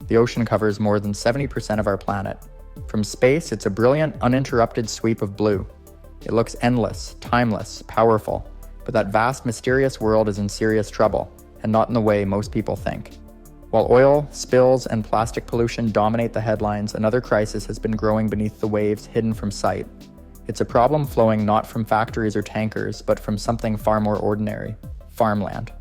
The ocean covers more than 70% of our planet. From space, it's a brilliant, uninterrupted sweep of blue. It looks endless, timeless, powerful, but that vast, mysterious world is in serious trouble, and not in the way most people think. While oil, spills, and plastic pollution dominate the headlines, another crisis has been growing beneath the waves, hidden from sight. It's a problem flowing not from factories or tankers, but from something far more ordinary: farmland.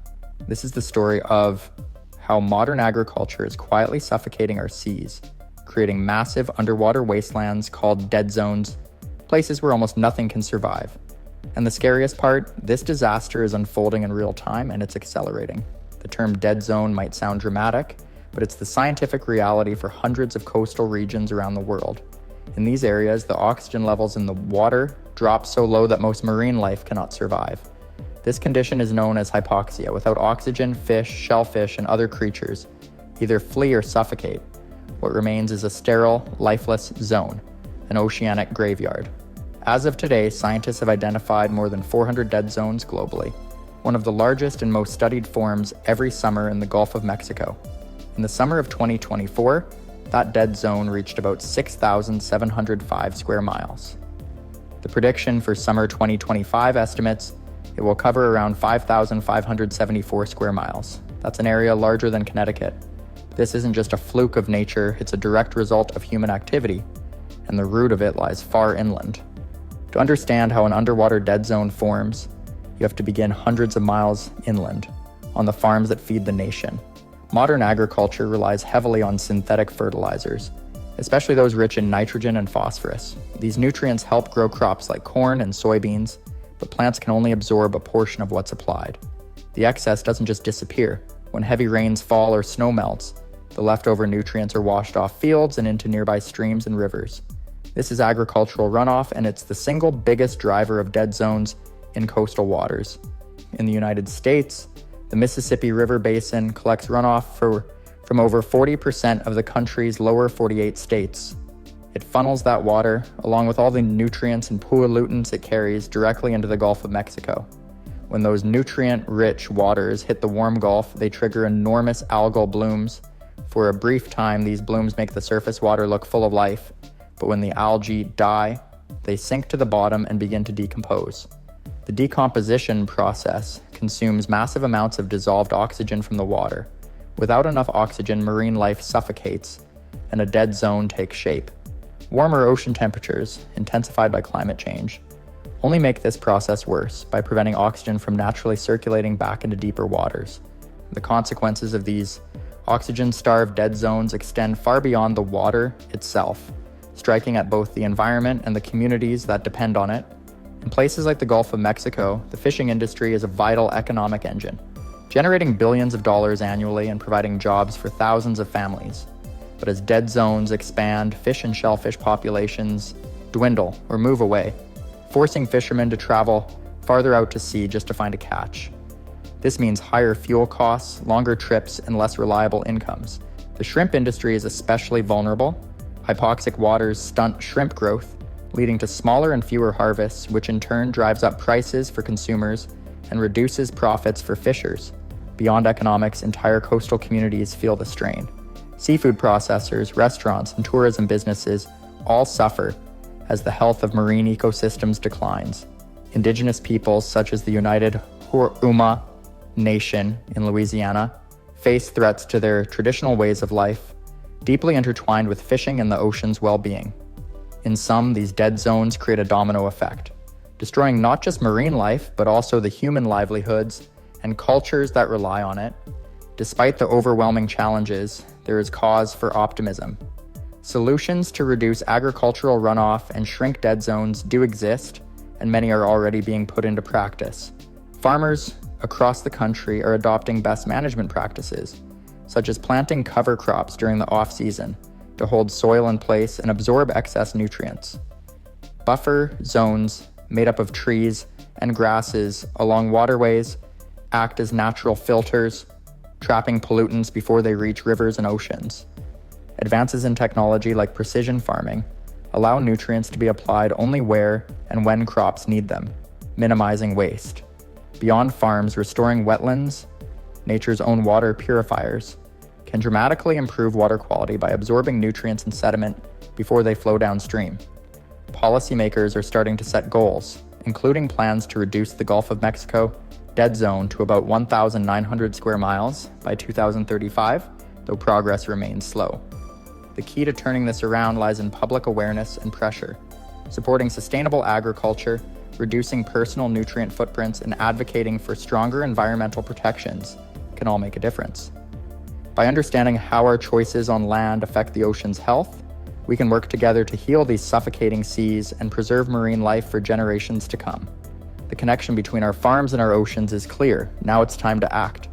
This is the story of how modern agriculture is quietly suffocating our seas, creating massive underwater wastelands called dead zones, places where almost nothing can survive. And the scariest part, this disaster is unfolding in real time and it's accelerating. The term dead zone might sound dramatic, but it's the scientific reality for hundreds of coastal regions around the world. In these areas, the oxygen levels in the water drop so low that most marine life cannot survive. This condition is known as hypoxia. Without oxygen, fish, shellfish, and other creatures either flee or suffocate. What remains is a sterile, lifeless zone, an oceanic graveyard. As of today, scientists have identified more than 400 dead zones globally, one of the largest and most studied forms every summer in the Gulf of Mexico. In the summer of 2024, that dead zone reached about 6,705 square miles. The prediction for summer 2025 estimates it will cover around 5,574 square miles. That's an area larger than Connecticut. This isn't just a fluke of nature, it's a direct result of human activity, and the root of it lies far inland. To understand how an underwater dead zone forms, you have to begin hundreds of miles inland, on the farms that feed the nation. Modern agriculture relies heavily on synthetic fertilizers, especially those rich in nitrogen and phosphorus. These nutrients help grow crops like corn and soybeans, but plants can only absorb a portion of what's applied. The excess doesn't just disappear. When heavy rains fall or snow melts, the leftover nutrients are washed off fields and into nearby streams and rivers. This is agricultural runoff, and it's the single biggest driver of dead zones in coastal waters. In the United States, the Mississippi River Basin collects runoff from over 40% of the country's lower 48 states. It funnels that water, along with all the nutrients and pollutants it carries, directly into the Gulf of Mexico. When those nutrient-rich waters hit the warm Gulf, they trigger enormous algal blooms. For a brief time, these blooms make the surface water look full of life, but when the algae die, they sink to the bottom and begin to decompose. The decomposition process consumes massive amounts of dissolved oxygen from the water. Without enough oxygen, marine life suffocates, and a dead zone takes shape. Warmer ocean temperatures, intensified by climate change, only make this process worse by preventing oxygen from naturally circulating back into deeper waters. The consequences of these oxygen-starved dead zones extend far beyond the water itself, striking at both the environment and the communities that depend on it. In places like the Gulf of Mexico, the fishing industry is a vital economic engine, generating billions of dollars annually and providing jobs for thousands of families. But as dead zones expand, fish and shellfish populations dwindle or move away, forcing fishermen to travel farther out to sea just to find a catch. This means higher fuel costs, longer trips, and less reliable incomes. The shrimp industry is especially vulnerable. Hypoxic waters stunt shrimp growth, leading to smaller and fewer harvests, which in turn drives up prices for consumers and reduces profits for fishers. Beyond economics, entire coastal communities feel the strain. Seafood processors, restaurants, and tourism businesses all suffer as the health of marine ecosystems declines. Indigenous peoples, such as the United Huruma Nation in Louisiana, face threats to their traditional ways of life, deeply intertwined with fishing and the ocean's well-being. In sum, these dead zones create a domino effect, destroying not just marine life, but also the human livelihoods and cultures that rely on it. Despite the overwhelming challenges, there is cause for optimism. Solutions to reduce agricultural runoff and shrink dead zones do exist, and many are already being put into practice. Farmers across the country are adopting best management practices, such as planting cover crops during the off-season to hold soil in place and absorb excess nutrients. Buffer zones made up of trees and grasses along waterways act as natural filters, trapping pollutants before they reach rivers and oceans. Advances in technology like precision farming allow nutrients to be applied only where and when crops need them, minimizing waste. Beyond farms, restoring wetlands, nature's own water purifiers, can dramatically improve water quality by absorbing nutrients and sediment before they flow downstream. Policymakers are starting to set goals, including plans to reduce the Gulf of Mexico dead zone to about 1,900 square miles by 2035, though progress remains slow. The key to turning this around lies in public awareness and pressure. Supporting sustainable agriculture, reducing personal nutrient footprints, and advocating for stronger environmental protections can all make a difference. By understanding how our choices on land affect the ocean's health, we can work together to heal these suffocating seas and preserve marine life for generations to come. The connection between our farms and our oceans is clear. Now it's time to act.